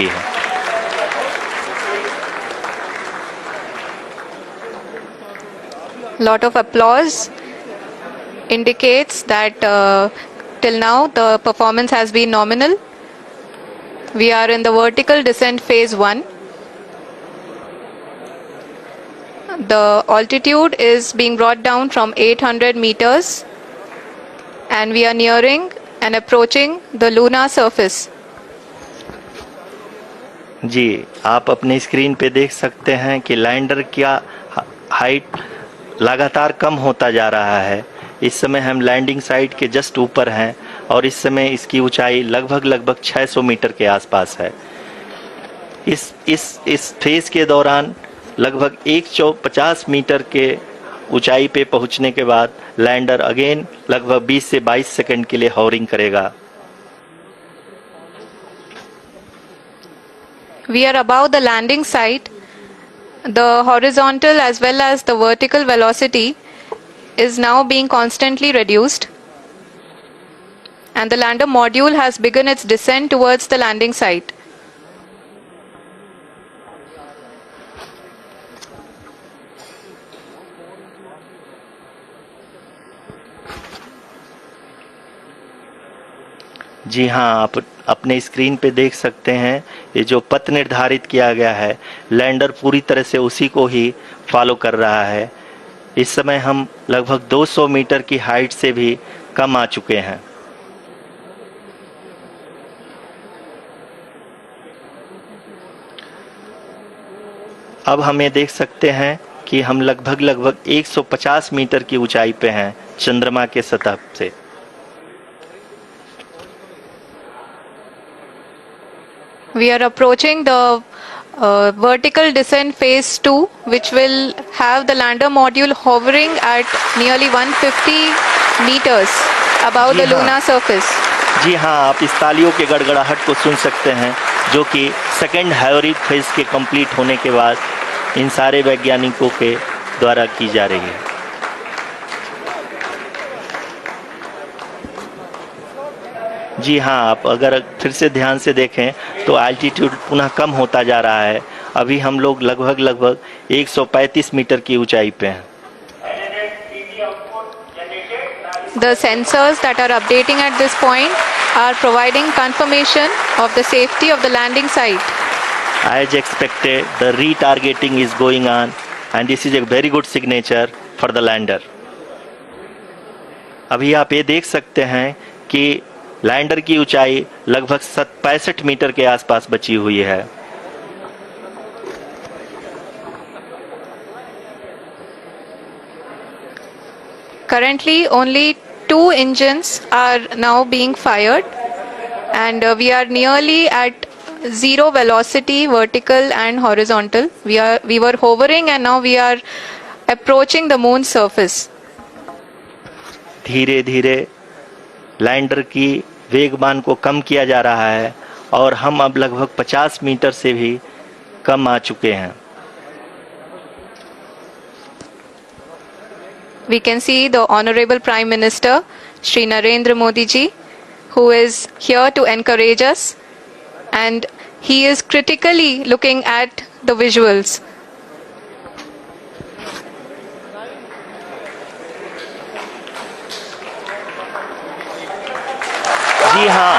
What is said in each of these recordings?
चुकी है। Lot of applause indicates that till now the performance has been nominal. We are in the vertical descent phase 1. The altitude is being brought down from 800 meters and we are nearing and approaching the lunar surface. जी, आप अपने screen पे देख सकते हैं कि lander का height लगातार कम होता जा रहा है। इस समय हम लैंडिंग साइट के जस्ट ऊपर हैं और इस समय इसकी ऊंचाई लगभग 600 मीटर के आसपास है। इस फेज के दौरान लगभग 150 मीटर के ऊंचाई पे पहुंचने के बाद लैंडर अगेन लगभग 20 से 22 सेकंड के लिए हॉवरिंग करेगा। We are above the landing site. The horizontal as well as the vertical velocity is now being constantly reduced. And the lander module has begun its descent towards the landing site. जी हाँ, आप अपने screen पे देख सकते हैं ये जो पथ निर्धारित किया गया है, लैंडर पूरी तरह से उसी को ही फॉलो कर रहा है। इस समय हम लगभग 200 मीटर की हाइट से भी कम आ चुके हैं। अब हमें देख सकते हैं कि हम लगभग 150 मीटर की ऊंचाई पे हैं चंद्रमा के सतह से। We are approaching the vertical descent phase 2, which will have the lander module hovering at nearly 150 meters above the lunar surface. जी हाँ, आप इस तालियों के गड़गड़ाहट को सुन सकते हैं जो कि सेकेंड हाइवरिक फेज के कंप्लीट होने के बाद इन सारे वैज्ञानिकों के द्वारा की जा रही है। जी हाँ, आप अगर फिर से ध्यान से देखें तो एल्टीट्यूड पुनः कम होता जा रहा है। अभी हम लोग लगभग 135 मीटर की ऊंचाई पे हैं। The sensors that are updating at this point are providing confirmation of the safety of the landing site. As expected, the retargeting is going on and this is a very good signature for the lander. अभी आप ये देख सकते हैं कि lander की ऊंचाई लगभग 65 मीटर के आसपास बची हुई है। Currently, only 2 engines are now being fired, and we are nearly at zero velocity, vertical and horizontal. We were hovering, and now we are approaching the moon's surface. धीरे धीरे लैंडर की वेगमान को कम किया जा रहा है और हम अब लगभग 50 मीटर से भी कम आ चुके हैं। We can see the Honorable Prime Minister, Shri Narendra Modi ji, who is here to encourage us, and he is critically looking at the visuals. जी हाँ,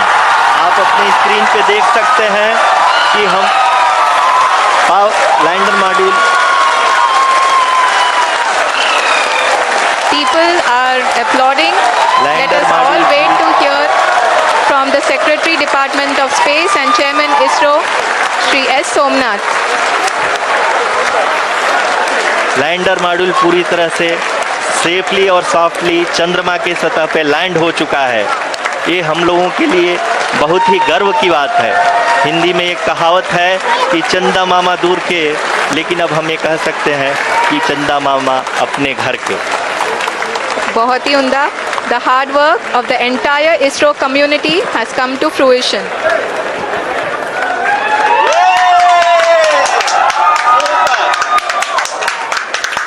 आप अपनी स्क्रीन पे देख सकते हैं कि हम lander module People are applauding. Let us all wait to hear from the Secretary Department of Space and Chairman ISRO, Shri S. Somnath. Lander module पूरी तरह से सेफली और सॉफ्टली चंद्रमा के सतह पे लैंड हो चुका है। ये हम लोगों के लिए बहुत ही गर्व की बात है। हिंदी में एक कहावत है कि चंदा मामा दूर के, लेकिन अब हम ये कह सकते हैं कि चंदा मामा अपने घर के। बहुत ही उम्दा. The hard work of the entire ISRO community has come to fruition.